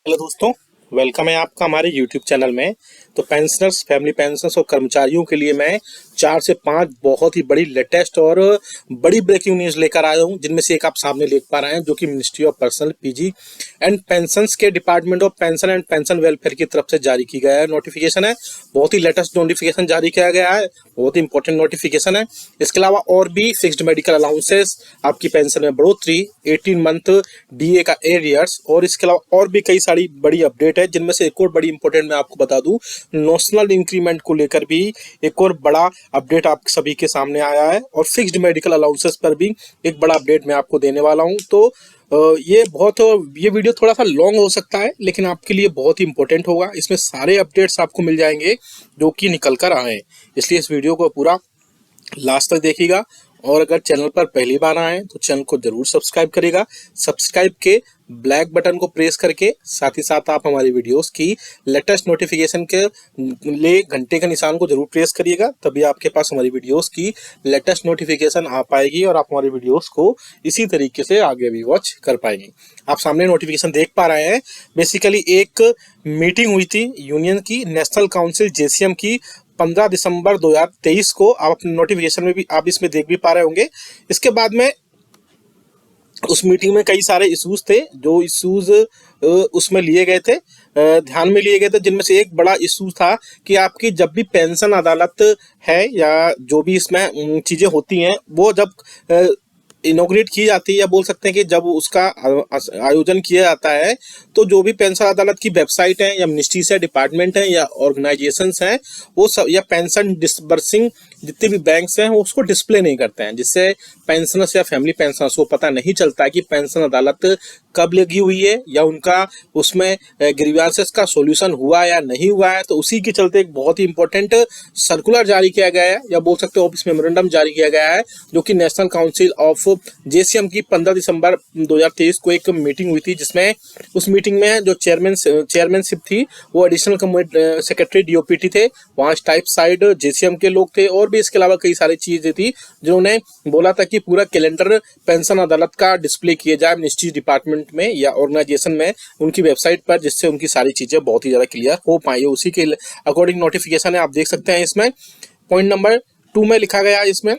Hello दोस्तों, welcome है आपका हमारे यूट्यूब चैनल में। तो पेंशनर्स, फैमिली पेंशनर्स और कर्मचारियों के लिए मैं 4 से 5 बहुत ही बड़ी लेटेस्ट और बड़ी ब्रेकिंग न्यूज़ लेकर आया हूं, जिनमें से एक आप सामने देख पा रहे हैं, जो कि ministry of personnel PG and pensions के department of pension and pension welfare की तरफ से जारी की गया है नोटिफिकेशन है। बहुत ही लेटेस्ट नोटिफिकेशन जारी किया गया है, बहुत ही इंपॉर्टेंट नोटिफिकेशन है। इसके अलावा और भी फिक्स्ड मेडिकल अलाउंसेस, आपकी पेंशन में बढ़ोतरी, 18 मंथ डीए का एरियर्स और इसके अलावा और भी कई सारी बड़ी अपडेट है, जिनमें से एक और बड़ी इंपॉर्टेंट मैं आपको बता दूं, नोशनल इंक्रीमेंट को लेकर भी एक और बड़ा अपडेट आप सभी के सामने आया है और फिक्स्ड मेडिकल अलाउंसेस पर भी एक बड़ा अपडेट मैं आपको देने वाला हूं। तो ये वीडियो थोड़ा सा लॉन्ग हो सकता है, लेकिन आपके लिए बहुत ही इंपॉर्टेंट होगा। इसमें सारे अपडेट्स आपको मिल जाएंगे जो कि निकल कर आए हैं, इसलिए इस वीडियो को पूरा लास्ट तक देखिएगा। और अगर चैनल पर पहली बार आए तो चैनल को जरूर सब्सक्राइब करेगा। सब्सक्राइब के ब्लैक बटन को प्रेस करके साथ ही साथ आप हमारी वीडियोस की लेटेस्ट नोटिफिकेशन के लिए घंटे के निशान को जरूर प्रेस करिएगा, तभी आपके पास हमारी वीडियोस की लेटेस्ट नोटिफिकेशन आ पाएगी और आप हमारी वीडियोस को इसी तरीके से आगे भी वॉच कर पाएंगे। आप सामने नोटिफिकेशन देख पा रहे हैं। बेसिकली एक मीटिंग हुई थी यूनियन की, नेशनल काउंसिल जेसीएम की, 15 दिसंबर 2023 को। आप अपने नोटिफिकेशन में भी आप इसमें देख भी पा रहे होंगे। इसके बाद में उस मीटिंग में कई सारे इश्यूज थे, जो इश्यूज उसमें लिए गए थे, ध्यान में लिए गए थे, जिनमें से एक बड़ा इशू था कि आपकी जब भी पेंशन अदालत है या जो भी इसमें चीजें होती हैं, वो जब इनॉग्रेट की जाती है, या बोल सकते हैं कि जब उसका आयोजन किया जाता है, तो जो भी पेंशन अदालत की वेबसाइट है या मिनिस्ट्री से डिपार्टमेंट है या ऑर्गेनाइजेशंस हैं, वो सब या पेंशन डिसबर्सिंग जितने भी बैंक्स हैं वो उसको डिस्प्ले नहीं करते हैं, जिससे पेंशनर्स या फैमिली पेंशनर्स को पता नहीं चलता है कि पेंशन अदालत कब लगी हुई है या उनका उसमें ग्रीवांसेस का सॉल्यूशन हुआ या नहीं हुआ है। तो उसी के चलते एक बहुत ही इंपॉर्टेंट सर्कुलर जारी किया गया है, या बोल सकते हो ऑफिस मेमोरेंडम जारी किया गया है, जो कि नेशनल काउंसिल ऑफ जेसीएम की 15 दिसंबर 2023 को एक मीटिंग हुई थी, जिसमें उस मीटिंग में जो चेयरमैनशिप थी वो एडिशनल सेक्रेटरी डीओपीटी थे, वहाँ टाइप साइड जेसीएम के लोग थे, और भी इसके अलावा कई सारी चीजें थी जिन्होंने बोला था कि पूरा कैलेंडर पेंशन अदालत का डिस्प्ले किया जाए मिनिस्ट्री डिपार्टमेंट में या ऑर्गेनाइजेशन में उनकी वेबसाइट पर, जिससे उनकी सारी चीजें बहुत ही ज्यादा क्लियर हो पाई है। उसी के अकॉर्डिंग नोटिफिकेशन है, आप देख सकते हैं। इसमें पॉइंट नंबर 2 में लिखा गया है,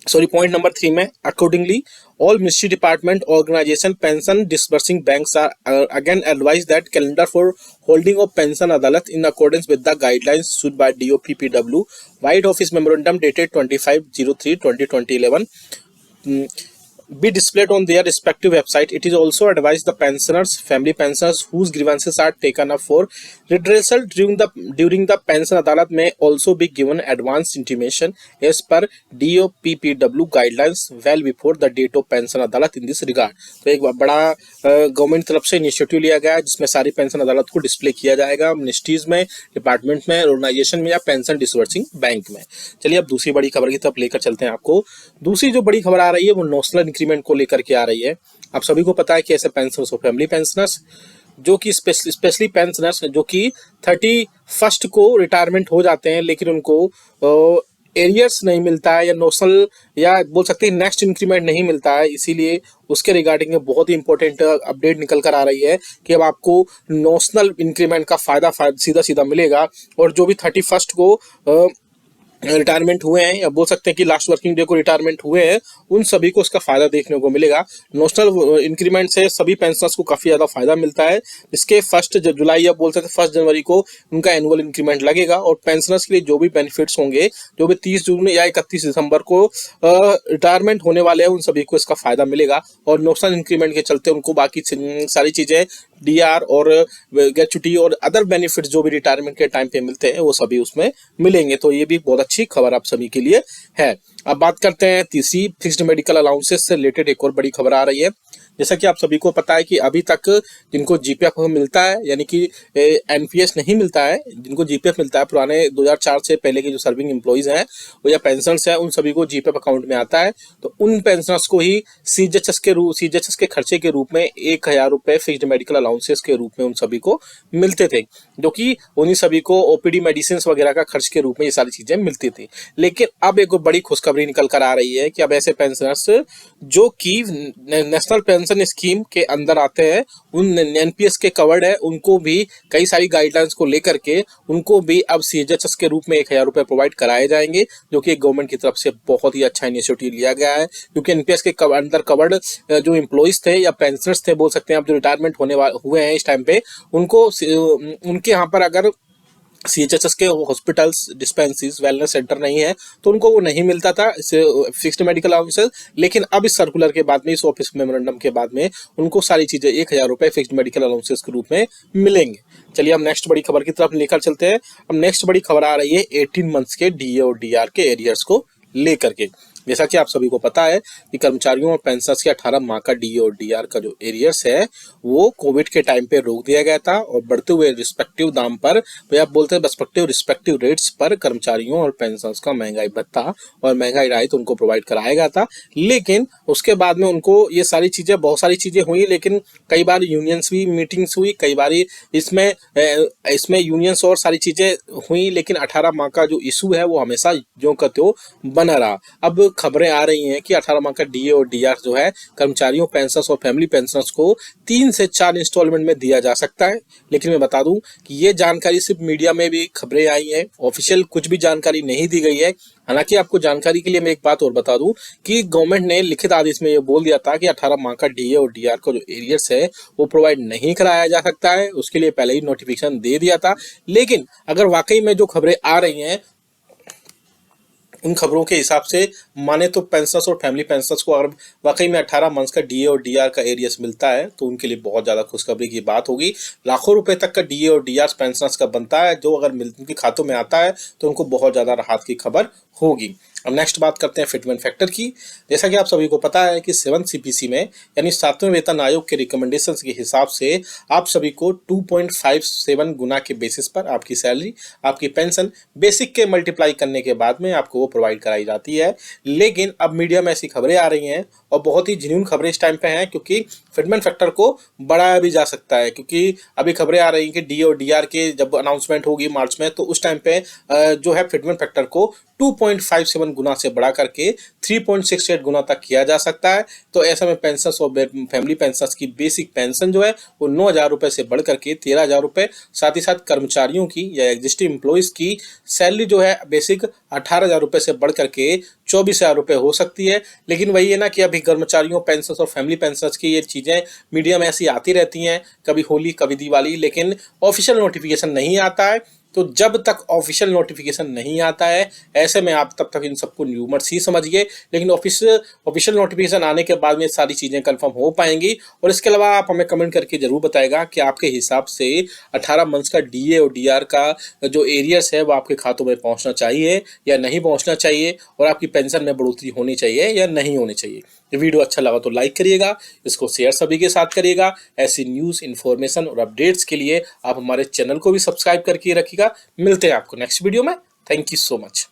पॉइंट नंबर 3 में, accordingly all ministry department organization pension disbursing banks are again advised that calendar for holding of pension adalat in accordance with the guidelines issued by DOPPW White Office Memorandum dated 25/03/2011 be displayed on their respective website. It is also advised the pensioners, family pensioners whose grievances are taken up for redressal during the pension adalat may also be given advance intimation as per DOPPW guidelines well before the date of pension adalat in this regard. तो एक बड़ा government तरफ से initiative लिया गया है, जिसमें सारी पेंशन अदालत को डिस्प्ले किया जाएगा मिनिस्ट्रीज में, डिपार्टमेंट में, ऑर्गेनाइजेशन में या पेंशन डिसबर्सिंग बैंक में। चलिए अब दूसरी बड़ी खबर की तरफ लेकर चलते हैं आपको। दूसरी जो बड़ी खबर आ रही है वो नोशनल इंक्रीमेंट को लेकर के आ रही है। आप सभी को पता है कि ऐसे पेंशनर्स और फैमिली पेंशनर्स जो कि स्पेशली पेंशनर्स जो कि 31st को रिटायरमेंट हो जाते हैं, लेकिन उनको एरियर्स नहीं मिलता है या नोशनल या बोल सकते हैं नेक्स्ट इंक्रीमेंट नहीं मिलता है, इसीलिए उसके रिगार्डिंग बहुत ही इंपॉर्टेंट अपडेट निकल कर आ रही है कि अब आपको नोशनल इंक्रीमेंट का फायदा सीधा सीधा मिलेगा। और जो भी 31st को रिटायरमेंट हुए हैं या बोल सकते हैं कि लास्ट वर्किंग डे को रिटायरमेंट हुए हैं, उन सभी को इसका फायदा देखने को मिलेगा। नोशनल इंक्रीमेंट से सभी पेंशनर्स को काफी ज्यादा फायदा मिलता है। इसके 1 जुलाई या बोल सकते हैं 1 जनवरी को उनका एनुअल इंक्रीमेंट लगेगा, और पेंशनर्स के लिए जो भी बेनिफिट्स होंगे, जो भी 30 जून या 31 दिसंबर को रिटायरमेंट होने वाले हैं, उन सभी को इसका फायदा मिलेगा। और नोशनल इंक्रीमेंट के चलते उनको बाकी सारी चीजें, डीआर और ग्रेच्युटी और अदर बेनिफिट्स जो भी रिटायरमेंट के टाइम पे मिलते हैं, वो सभी उसमें मिलेंगे। तो ये भी बहुत अच्छी खबर आप सभी के लिए है। अब बात करते हैं तीसरी फिक्स्ड मेडिकल अलाउंसेस से रिलेटेड एक और बड़ी खबर आ रही है। जैसा कि आप सभी को पता है कि अभी तक जिनको जीपीएफ मिलता है, यानी कि एनपीएस नहीं मिलता है, जिनको जीपीएफ मिलता है, पुराने 2004 से पहले के जो सर्विंग एम्प्लॉइज हैं वो या पेंशनर्स हैं, उन सभी को जीपीएफ अकाउंट में आता है। तो उन पेंशनर्स को ही सीजीएचएस के खर्चे के रूप में 1000 रुपए फिक्स्ड मेडिकल अलाउंसेस के रूप में उन सभी को मिलते थे, जो कि उन्हीं सभी को ओपीडी मेडिसिन वगैरह का खर्च के रूप में ये सारी चीजें मिलती थी। लेकिन अब एक बड़ी खुशखबरी निकल कर आ रही है कि अब ऐसे पेंशनर्स जो कि नेशनल पेंशन स्कीम के अंदर आते हैं, उन एनपीएस के कवर्ड है, उनको भी कई सारी गाइडलाइंस को लेकर के उनको भी अब सीएचएस के रूप में 1,000 रुपए प्रोवाइड कराए जाएंगे, जो कि गवर्नमेंट की तरफ से बहुत ही अच्छा इनिशिएटिव लिया गया है। क्योंकि एनपीएस के अंदर कवर्ड जो एम्प्लॉइज थे या पेंशनर्स थे बोल सकते हैं, अब जो रिटायरमेंट होने हुए हैं इस टाइम पे, उनको उनके यहाँ पर अगर सीएचएसएस के हॉस्पिटल्स, डिस्पेंसरीज, वेलनेस सेंटर नहीं है तो उनको वो नहीं मिलता था फिक्स्ड मेडिकल अलाउंसेस। लेकिन अब इस सर्कुलर के बाद में, इस ऑफिस मेमोरेंडम के बाद में, उनको सारी चीजें 1,000 रुपए फिक्स्ड मेडिकल अलाउंसेस के रूप में मिलेंगे। चलिए हम नेक्स्ट बड़ी खबर की तरफ लेकर चलते हैं। अब नेक्स्ट बड़ी खबर आ रही है 18 मंथ्स के डीए और डीआर के एरियर्स को लेकर के। जैसा कि आप सभी को पता है कि कर्मचारियों और पेंशनर्स के 18 माह का डीए और डीआर का जो एरियर्स है वो कोविड के टाइम पे रोक दिया गया था, और बढ़ते हुए रिस्पेक्टिव दाम पर, तो आप बोलते हैं रिस्पेक्टिव रेट्स पर कर्मचारियों और पेंशनर्स का महंगाई भत्ता और महंगाई राहत उनको प्रोवाइड कराया गया था। लेकिन उसके बाद में उनको ये सारी चीजें, बहुत सारी चीजें हुई, लेकिन कई बार यूनियंस भी मीटिंग्स हुई, कई बार इसमें यूनियंस और सारी चीजें हुई, लेकिन 18 माह का जो इशू है वो हमेशा ज्यों का त्यों बना रहा। अब खबरें आ रही हैं कि 18 माह का डीए और डीआर जो है कर्मचारियों, पेंशनर्स और फैमिली पेंशनर्स को 3 से 4 इंस्टॉलमेंट में दिया जा सकता है। लेकिन मैं बता दूं कि ये जानकारी सिर्फ मीडिया में भी खबरें आई हैं, ऑफिशियल कुछ भी जानकारी नहीं दी गई है। हालांकि आपको जानकारी के लिए मैं एक बात और बता दूं कि गवर्नमेंट ने लिखित आदेश में ये बोल दिया था कि 18 माह का डीए और डीआर का जो एरियर्स है वो प्रोवाइड नहीं कराया जा सकता है, उसके लिए पहले ही नोटिफिकेशन दे दिया था। लेकिन अगर वाकई में जो खबरें आ रही हैं उन खबरों के हिसाब से माने तो पेंशनर्स और फैमिली पेंशनर्स को अगर वाकई में 18 मंथ्स का डीए और डीआर का एरियर्स मिलता है तो उनके लिए बहुत ज्यादा खुशखबरी की बात होगी। लाखों रुपए तक का डीए और डीआर पेंशनर्स का बनता है, जो अगर उनके खातों में आता है तो उनको बहुत ज्यादा राहत की खबर होगी। अब नेक्स्ट बात करते हैं फिटमेंट फैक्टर की। जैसा कि आप सभी को पता है कि 7 सीपीसी में यानी 7वें वेतन आयोग के रिकमेंडेशंस के हिसाब से आप सभी को 2.57 गुना के बेसिस पर आपकी सैलरी, आपकी पेंशन बेसिक के मल्टीप्लाई करने के बाद में आपको वो प्रोवाइड कराई जाती है। लेकिन अब मीडिया में ऐसी खबरें आ रही हैं, और बहुत ही जेन्युइन खबरें इस टाइम पे हैं, क्योंकि फिटमेंट फैक्टर को बढ़ाया भी जा सकता है। क्योंकि अभी खबरें आ रही हैं कि डी और डीआर के जब अनाउंसमेंट होगी मार्च में, तो उस टाइम पे जो है फिटमेंट फैक्टर को 2.57 गुना से बढ़ा करके 3.68 गुना तक किया जा सकता है। तो ऐसे में पेंशनर्स और फैमिली पेंशनर्स की बेसिक पेंशन जो है वो 9,000 रुपए से बढ़ करके 13,000 रुपए, साथ ही साथ कर्मचारियों की या एग्जिस्टिंग एम्प्लॉइज की सैलरी जो है बेसिक 18,000 रुपए से बढ़ करके 24,000 रुपए हो सकती है। लेकिन वही है ना कि अभी कर्मचारियों, पेंशनर्स और फैमिली पेंशनर्स की ये चीजें मीडिया में ऐसी आती रहती हैं, कभी होली कभी दिवाली, लेकिन ऑफिशियल नोटिफिकेशन नहीं आता है। तो जब तक ऑफिशियल नोटिफिकेशन नहीं आता है, ऐसे में आप तब तक इन सबको न्यूमर्स ही समझिए। लेकिन ऑफिशियल नोटिफिकेशन आने के बाद में सारी चीज़ें कंफर्म हो पाएंगी। और इसके अलावा आप हमें कमेंट करके जरूर बताएगा कि आपके हिसाब से 18 मंथ्स का डीए और डीआर का जो एरियर्स है वो आपके खातों में पहुंचना चाहिए या नहीं पहुंचना चाहिए, और आपकी पेंशन में बढ़ोतरी होनी चाहिए या नहीं होनी चाहिए। ये वीडियो अच्छा लगा तो लाइक करिएगा, इसको शेयर सभी के साथ करिएगा। ऐसी न्यूज़, इन्फॉर्मेशन और अपडेट्स के लिए आप हमारे चैनल को भी सब्सक्राइब करके रखिएगा। मिलते हैं आपको नेक्स्ट वीडियो में। Thank you so much.